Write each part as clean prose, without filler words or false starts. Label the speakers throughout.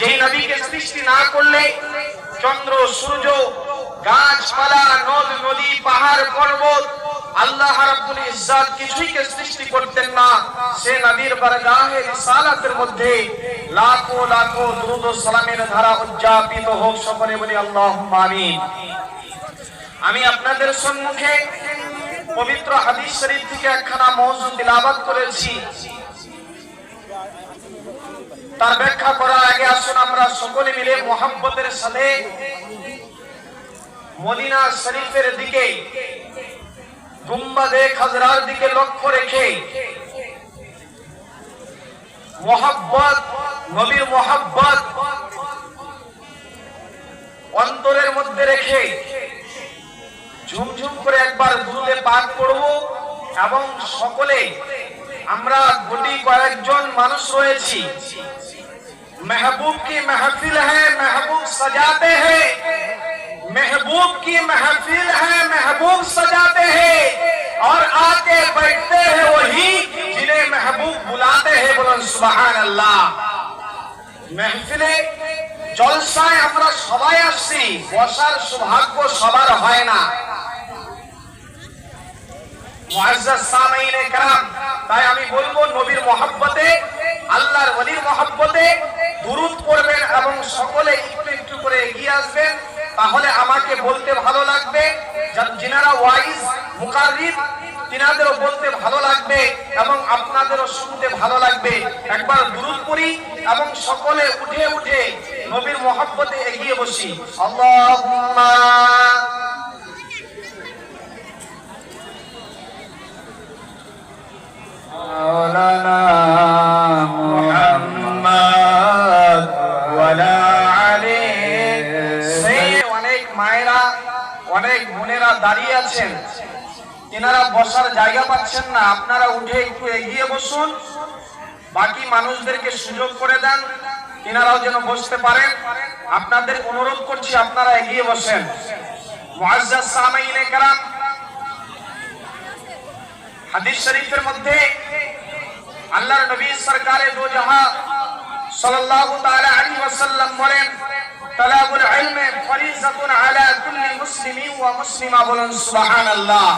Speaker 1: যেই নবীকে সৃষ্টি না করলে চন্দ্র সূর্য গাছপালা নদ নদী পাহাড় পর্বত আল্লাহ রাব্বুল ইজ্জত কিছুইকে সৃষ্টি করতেন না। সে নবীর বারগাহে রিসালাতের মধ্যে লাখো লাখো দুরূদ ও সালামের ধারা উজ্জাপিত হোক, সকলে বলি আল্লাহুম্মা আমিন। আমি আপনাদের সম্মুখে পবিত্র হাদিস শরীফ থেকে একখানা মওযু তিলাওয়াত করেছি। তার ব্যাখ্যা করার আগে আসুন আমরা সকলে মিলে মুহাব্বতের সাথে মদিনা শরীফের দিকে গুম্বাদে খাজরার দিকে লক্ষ্য রেখে মুহাব্বত, নবীর মুহাব্বত অন্তরের মধ্যে রেখে ঝুমঝুম করে একবার দুরূদে পাক পড়ব এবং সকলে আমরা গুটি কয়েকজন মানুষ রয়েছি। महबूब की महफिल है, महबूब सजाते हैं, महबूब की महफिल है, महबूब सजाते हैं और आके बैठते हैं वही जिन्हें महबूब बुलाते हैं। बोलो सुभान अल्लाह। महफिले জলসায় আমরা সবাই আসছি, বসার সৌভাগ্য সবার হয় না। মুআজ্জাজ সামাঈনে کرام, তাই আমি বলবো নবীর মহব্বতে, আল্লাহর ওলির মহব্বতে দুরূদ পড়বেন এবং সকলে একটু একটু করে এগিয়ে আসবেন, তাহলে আমাকে বলতে ভালো লাগবে, যিনারা ওয়াইজ মুকাররিব তিনাদেরও বলতে ভালো লাগবে এবং আপনাদেরও শুনতে ভালো লাগবে। একবার দুরূদ পড়ি এবং সকলে উঠে উঠে নবীর মহব্বতে এগিয়ে বসি। আল্লাহুম্মা মাওলানা মুহাম্মদ ওয়ালা আলী। অনেক মায়েরা অনেক বোনেরা দাঁড়িয়ে আছেন, এনারা বসার জায়গা পাচ্ছেন না, আপনারা উঠে একটু এগিয়ে বসুন, বাকি মানুষদেরকে সুযোগ করে দেন এনারাও যেন বসতে পারেন। আপনাদের অনুরোধ করছি আপনারা এগিয়ে বসেন। মুআজ্জাজ সামাঈনে کرام, হাদিস শরীফের মধ্যে আল্লাহর নবী সরকারে দো জাহান সাল্লাল্লাহু তাআলা আলাইহি ওয়াসাল্লাম বলেন, তালাবুল ইলমি ফরিজাতুন আলা কুল্লি মুসলিমিন ওয়া মুসলিমা। বলুন সুবহানাল্লাহ।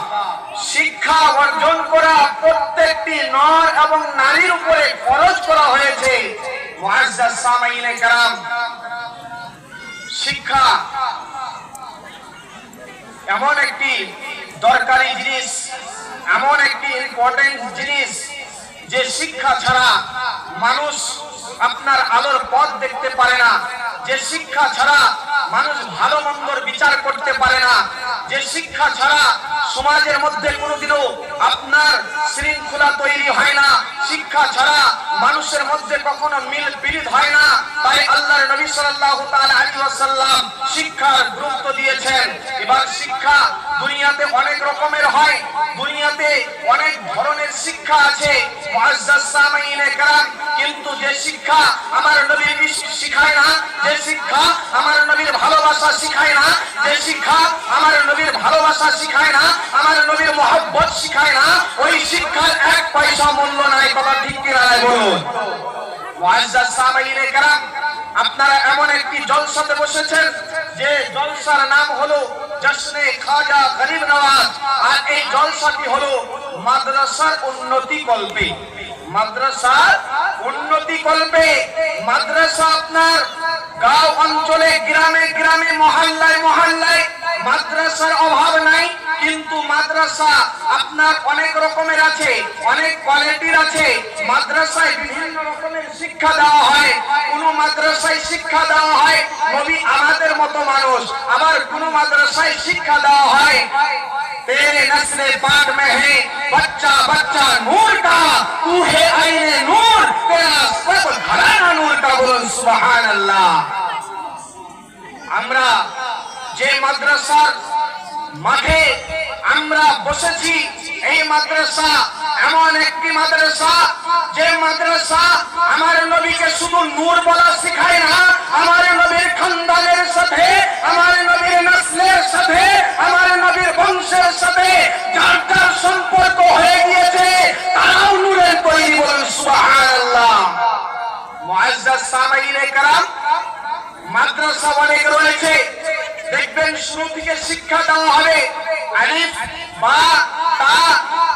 Speaker 1: শিক্ষা অর্জন করা প্রত্যেকটি নর এবং নারীর উপরে ফরজ করা হয়েছে। মুআজ্জাজ সামাঈনে کرام, শিক্ষা এমন একটি দরকারি জিনিস, এমন একটি ইম্পর্টেন্ট জিনিস যে শিক্ষা ছাড়া মানুষ আপনার আলোর পথ দেখতে পারে না, যে শিক্ষা ছাড়া মানুষ ভালো মন্দর বিচার করতে পারে না, যে শিক্ষা ছাড়া সমাজের মধ্যে কোনোদিনও আপনার শৃঙ্খলা তৈরি হয় না, শিক্ষা ছাড়া মানুষের মধ্যে কখনো মিল পিরিত হয় না। তাই আল্লাহর নবী সাল্লাল্লাহু তাআলা আলাইহি ওয়াসাল্লাম শিক্ষার গুরুত্ব দিয়েছেন। এবার শিক্ষা দুনিয়াতে অনেক রকমের হয়, দুনিয়াতে অনেক ধরনের শিক্ষা আছে। মুআজ্জাজ সামাঈনে کرام, কিন্তু যে শিক্ষা আমার নবী শিখায় না, যে শিক্ষা আমার নবীর ভালোবাসা শিখায় না, যে শিক্ষা আমার নবীর ভালোবাসা শিখায় না, আমার নবীর মহব্বত শিখায় না, ওই শিক্ষার এক পয়সা মূল্য নাই। কথা ঠিক কি না বলুন? মুআজ্জাজ সামাঈনে کرام, আপনারা এমন একটি জলসাতে বসেছেন যে জলসার নাম হলো জশ্নে খাজা গরিব নওয়াজ, আর এই জলসাটি হলো মাদ্রাসার উন্নতি কল্পে। মাদ্রাসার উন্নতি কল্পে। মাদ্রাসা আপনার গাঁও অঞ্চলে, গ্রামে গ্রামে, মহল্লায় মহল্লায় মাদ্রাসার অভাব নাই, কিন্তু মাদ্রাসা আপনার অনেক রকমের আছে, অনেক কোয়ালিটির আছে। মাদ্রাসায় বিভিন্ন রকমের শিক্ষা দেওয়া হয়। কোন মাদ্রাসায় শিক্ষা দেওয়া হয় নবী আমাদের মতো মানুষ, আবার কোন মাদ্রাসায় শিক্ষা দেওয়া হয় तेरे नस्ले पाक में है बच्चा बच्चा नूर का, तू है आईने नूर, तेरा सब घराना नूर का। बोलो सुभान अल्लाह। আমরা যে মাদ্রাসার মাঠে আমরা বসেছি, এই মাদ্রাসা এমন একটি মাদ্রাসা যে মাদ্রাসা আমার নবীকে শুধু নূর বলা শেখায় না, আমার নবীর খানদানের সাথে, আমার নবীর নসলের সাথে, আমার নবীর বংশের সাথে যার যার সম্পর্ক হয়ে গিয়েছে তারাও নূরের তৈরি। বলেন সুবহানাল্লাহ। মুআজ্জাজ সামাঈনে کرام, মাদ্রাসা অনেক রয়েছে, দেখবেন শুরু থেকে শিক্ষা দেওয়া হবে আলিফ বা তা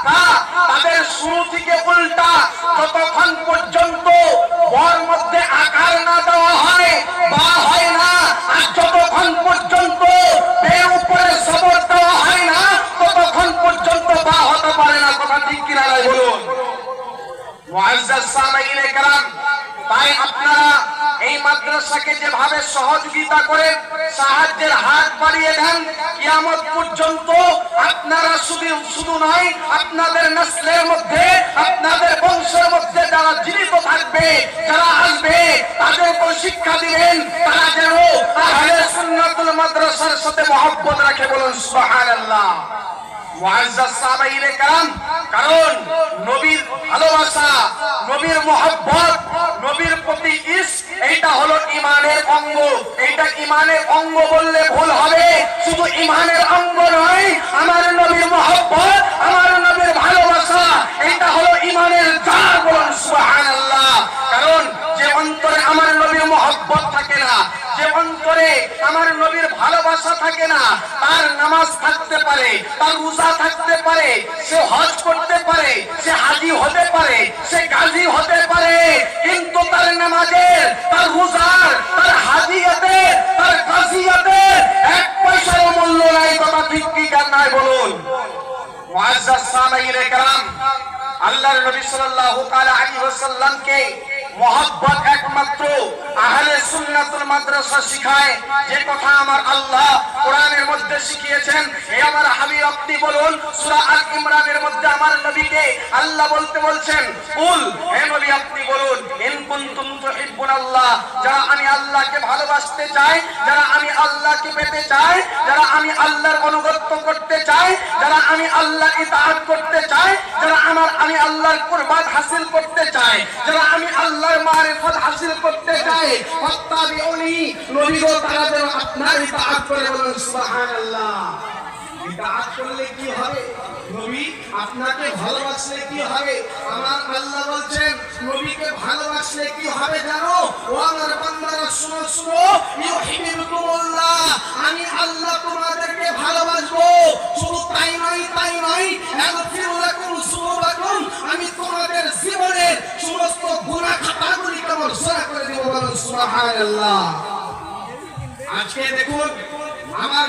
Speaker 1: তা, তাদের শুরু থেকে উল্টা যতক্ষণ পর্যন্ত বর মধ্যে আকার না দেওয়া হয় বা হয় না, আর যতক্ষণ পর্যন্ত এর উপরে সবর দেওয়া হয় না ততক্ষণ পর্যন্ত বা হতে পারে না। কথা ঠিক কিনা বলুন মুআজ্জাজ সামাঈনে কেরাম, তাই আপনারা এই মাদ্রাসাকে যেভাবে সহযোগিতা করেন, সাহায্যের হাত বাড়িয়ে দেন, কিয়ামত পর্যন্ত আপনারা শুধু নয়, আপনাদের নসলের মধ্যে, আপনাদের বংশের মধ্যে যারা জীবিত থাকবে, যারা আসবে, তাদেরকে শিক্ষা দিবেন তারা যেন আহলে সুন্নাতুল মাদ্রাসার সাথে মহব্বত রাখে। বলুন সুবহানাল্লাহ। মুআজ্জাজ সাহাবায়ে কেরাম, কারণ নবীর ভালোবাসা, নবীর মহব্বত, নবীর প্রতি ইশক, এইটা হলো ঈমানের অঙ্গ। এইটা ঈমানের অঙ্গ বললে ভুল হবে। শুধু ঈমানের অঙ্গ নয়, আমার নবীর মহব্বত, আমার নবীর ভালোবাসা, এইটা হলো ঈমানের জান। বলুন সুবহানাল্লাহ। কারণ যে অন্তরে আমার নবীর মহব্বত থাকে না, যে অন্তরে আমার নবীর ভালোবাসা থাকে না, তার নামাজ থাকতে পারে, তার রোজা থাকতে পারে, সে হজ করতে পারে, সে হাজী হতে পারে, সে গাজী হতে পারে, কিন্তু তার নামাজের, তার রোজার, তার হাজিয়াতের, তার গাজিয়াতের এক পয়সার মূল্য নাই। কথা ঠিক কি নাই বলুন মুআজ্জাজ সামাঈনে কেরাম, আল্লাহর নবী সাল্লাল্লাহু তাআলা আলাইহি ওয়াসাল্লামকে মহব্বত একমাত্র আহলে সুন্নাতুল মাদ্রাসা শিখায়। যে কথা আমার আল্লাহ কোরআনের মধ্যে শিখিয়েছেন, হে আমার হাবিব আপনি বলুন, সূরা আল ইমরানের মধ্যে আমার নবীকে আল্লাহ বলতে বলছেন, কুল, হে নবী আপনি বলুন, ইন কুনতুম তুহিব্বুনাল্লাহ, যারা আমি আল্লাহকে ভালোবাসতে চাই, যারা আমি আল্লাহকে পেতে চাই, যারা আমি আল্লাহর অনুগত্য করতে চাই, যারা আমি আল্লাহর ইতাআত করতে চাই, যারা আমি আল্লাহর কুরবাত হাসিল করতে চাই, যারা আমি আল্লাহর মারিফত হাসিল করতে চাই, ফাত্তাবিউনি, নবী গো তারা যেন আপনার ইতাআত করে। বলুন সুবহানাল্লাহ। ইতাআত করলে কি হবে? নবী আপনাকে ভালোবাসলে কি হবে? আমার আল্লাহ বলছেন নবীকে ভালোবাসলে কি হবে জানো? ও আমার বান্দারা শুনো শুনো, ইউহিব্বুকুমুল্লাহ, আমি আল্লাহ তোমাদেরকে ভালোবাসবো। শুধু তাই নয়, তাই নয়, ইয়াগফিরু লাকুম যুনুবাকুম, আমি তোমাদের জীবনের সমস্ত গুনাহ খাতাগুলিকে মাফ করে দেব। বলুন সুবহানাল্লাহ। আজকে দেখুন আমার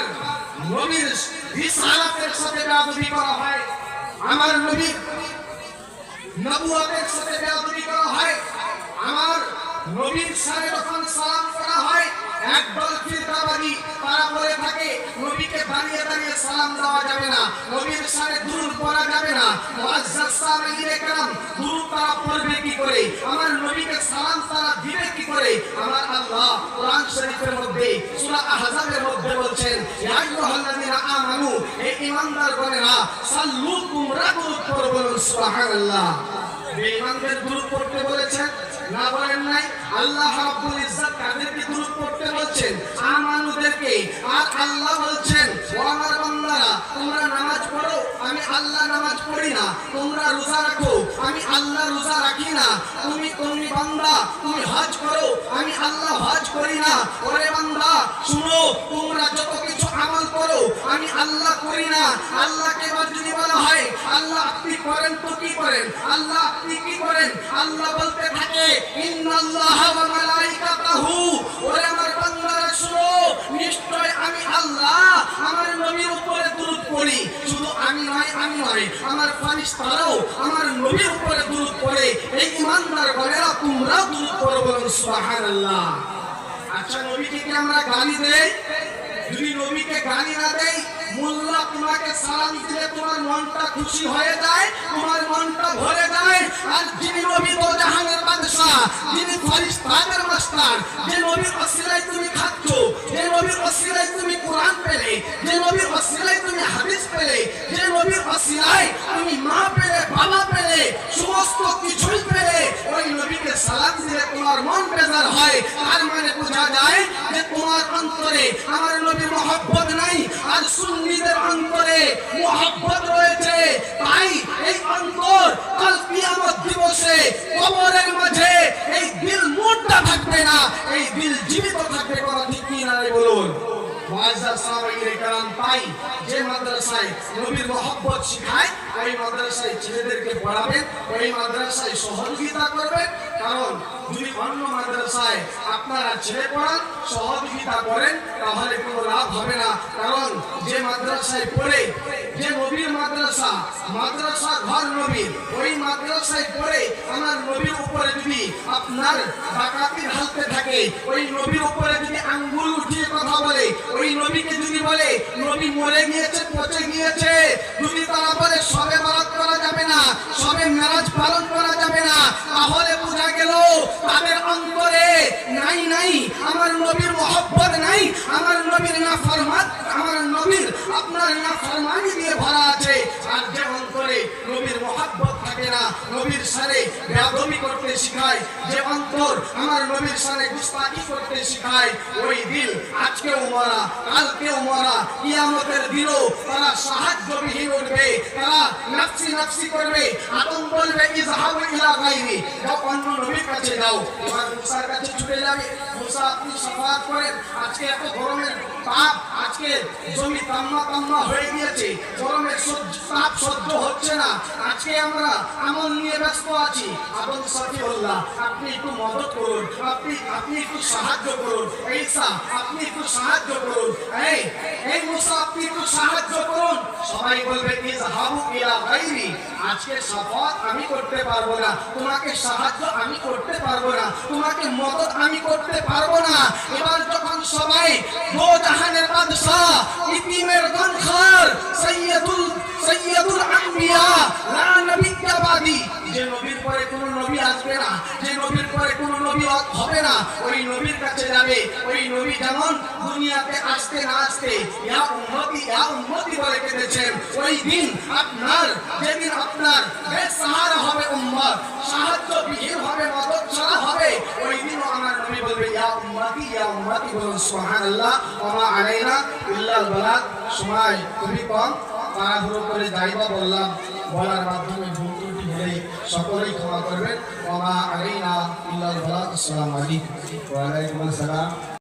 Speaker 1: নবীর রিসালাতের সাথে বেয়াদবি করা হয়, আমার নবীর নবুয়তের সাথে বেয়াদবি করা হয়, আমার নবীর সাথে যখন সালাম করা হয়, একদল ফিরকাবাদী তারা বলে থাকে নবীকে দাঁড়িয়ে দাঁড়িয়ে সালাম দেওয়া যাবে না, নবীর সাথে দুরূদ পড়া যাবে না। মুআজ্জাজ সাহাবায়ে কেরাম, দুরূদ তারা পড়বে কি করে? আমার নবীকে সালাম তারা দিবে কি করে? আমার আল্লাহ কোরআন শরীফের মধ্যে সূরা আহজাবের মধ্যে বলছেন, ইয়া আইয়ুহাল্লাযীনা আমানু, হে ঈমানদারগণেরা, সাল্লু, তোমরা দুরূদ পড়ো। বলুন সুবহানাল্লাহ। বেঈমানদের দুরূদ পড়তে বলেছেন না, বলেন নাই? আল্লাহ রাব্বুল ইজ্জত কাদেরকে দুরূদ পড়তে বলছেন? আমানুদেরকে। আর আল্লাহ বলছেন, ও আমার বান্দারা, তোমরা নামাজ পড়ো, আমি আল্লাহ নামাজ পড়ি না। তোমরা রোজা রাখো, আমি আল্লাহ রোজা রাখি না। তুমি বান্দা, তুমি হজ করো, আমি আল্লাহ হজ করি না। ওরে বান্দা শুনো, তোমরা যত কিছু আমল করো, আমি আল্লাহ করি না। আল্লাহকে যদি বলা হয় আল্লাহ আপনি করেন তো কি করেন? আল্লাহ আপনি কি করেন? আল্লাহ বলতে থাকে, ইন্নাল্লাহা ওয়া মালাইকাতাহু, ওরে আমার বান্দারা শুনো, নিশ্চয় আমি আল্লাহ আমার নবীর উপরে দুরূদ পড়ি। শুধু আমি নয়, আমার ফেরেশতারাও আমার নবীর উপরে দুরূদ পড়ে। এই ঈমানদার গণেরা, তোমরা দুরূদ পড়ো। বলুন সুবহানাল্লাহ। আচ্ছা, নবীকে কি আমরা গালি দেই? যদি নবীকে গালি না দেই, মোল্লা তোমাকে সালাম দিলে তোমার মনটা খুশি হয়ে যায়, তোমার মনটা ভরে যায়। আর যিনি নবী তো জাহানের বাদশা, যিনি ফেরেশতাদের মাস্টার, যে নবীর ওসিলায় তুমি খাচ্ছ, যে নবীর ওসিলায় তুমি কোরআন পেলে, যে নবীর ওসিলায় তুমি হাদিস পেলে, যে নবীর ওসিলায় তুমি মা পেলে, বাবা পেলে, সমস্ত কিছুই পেলে, ওই নবীকে সালাম দিলে তোমার মন বেজার হয়। তার মানে বোঝা যায় যে তোমার অন্তরে আমার নবীর মহব্বত নাই, আর সুন্নিদের অন্তরে মহব্বত রয়েছে। তাই এই অন্তর কাল কিয়ামত দিবসে কবরের মাঝে এই দিল মুর্দা থাকবে না, এই দিল জীবিত থাকবে।
Speaker 2: ওই মাদ্রাসায় সহযোগিতা করবেন। কারণ যদি অন্য মাদ্রাসায় আপনারা ছেড়ে পড়ান, সহযোগিতা করেন, তাহলে কোনো লাভ হবে না। কারণ যে মাদ্রাসায় পড়ে, যে নবীর মাদ্রাসা, মাদ্রাসা ঘর নবীর, ওই মাদ্রাসায় পড়ে আমার নবীর উপরে যদি আপনার ডাকাতি ঢালতে থাকে, ওই নবীর উপরে যদি আঙ্গুল উঠিয়ে কথা বলে, ওই নবীকে যদি বলে নবী মরে গিয়েছে, পচে গিয়েছে, যদি তারা বলে সবে বরাত করা যাবে না, সবে মেরাজ পালন করা যাবে না, তাহলে বোঝা গেল তাদের অন্তরে নাই আমার নবীর মহব্বত নাই, আমার নবীর নাফরমান, আমার নবীর আপনার নাফরমানি দিয়ে ভরা আছে। আর যে অন্তরে নবীর মহব্বত থাকে না, নবীর সাথে বেয়াদবি করতে শিখায়, যে অন্তর আমার নবীর সাথে গুস্তাখি করতে শিখায়, ওই দিল আজকেও মরা, কালকেও মরা, কিয়ামতের দিনও তারা সাহায্যবিহীন উঠবে, তারা নাফসি করবে। আদম বলবে ইযহাবু ইলা গায়রি, যাও অন্য নবীর কাছে যাও। এবার মুসার কাছে ছুটে যাবে, মুসা আপনি শাফাআত করেন। আজকে এত গরমের তাপ, আজকে জমি তাম্মা হয়ে গিয়েছে, গরমের তাপ সহ্য হচ্ছে না, আজকে আমরা আমল নিয়ে ব্যস্ত আছি। আদম সফিউল্লাহ, আপনি একটু মদত করুন, আপনি একটু সাহায্য করুন। ঈসা, আপনি একটু সাহায্য করুন। এই মুসা, আপনি একটু সাহায্য করুন। সবাই বলবে ইযহাবু ইলা গায়রি, আজকে শাফাআত আমি করতে পারবো না, তোমাকে সাহায্য আমি করতে পারবো না, তোমাকে মদত আমি করতে পারবো না। এবার যখন সবাই দো জাহানের বাদশা, ইতিমের গনখার, সৈয়দুল আম্বিয়া, লা নবিয়্যা বাদি, যে নবীর পরে কোনো নবী আসবে না, যে নবীর পরে কোনো নবী হবে না, ওই নবীর কাছে যাবে। ওই নবী যেমন দুনিয়াতে আসতে না আসতে ইয়া উম্মতি বলে কেঁদেছেন, ওই দিন আপনার, যেদিন আপনার বেসাহারা হবে উম্মত, সাহায্যবিহীন হবে, মদত ছাড়া হবে, ওই দিনও আমার নবী বলবে ইয়া উম্মতি, বলুন সুবহানাল্লাহ। ওয়া মা আলাইনা ইল্লাল বালাগ। সময় খুবই কম, তাড়াহুড়ো করে যাইবা বললাম, বলার মাধ্যমে ভুল ত্রুটি হলে সকলেই ক্ষমা করবেন। ওয়া মা আলাইনা ইল্লাল বালাগ। আসসালামু আলাইকুম। ওয়া আলাইকুম আসসালাম।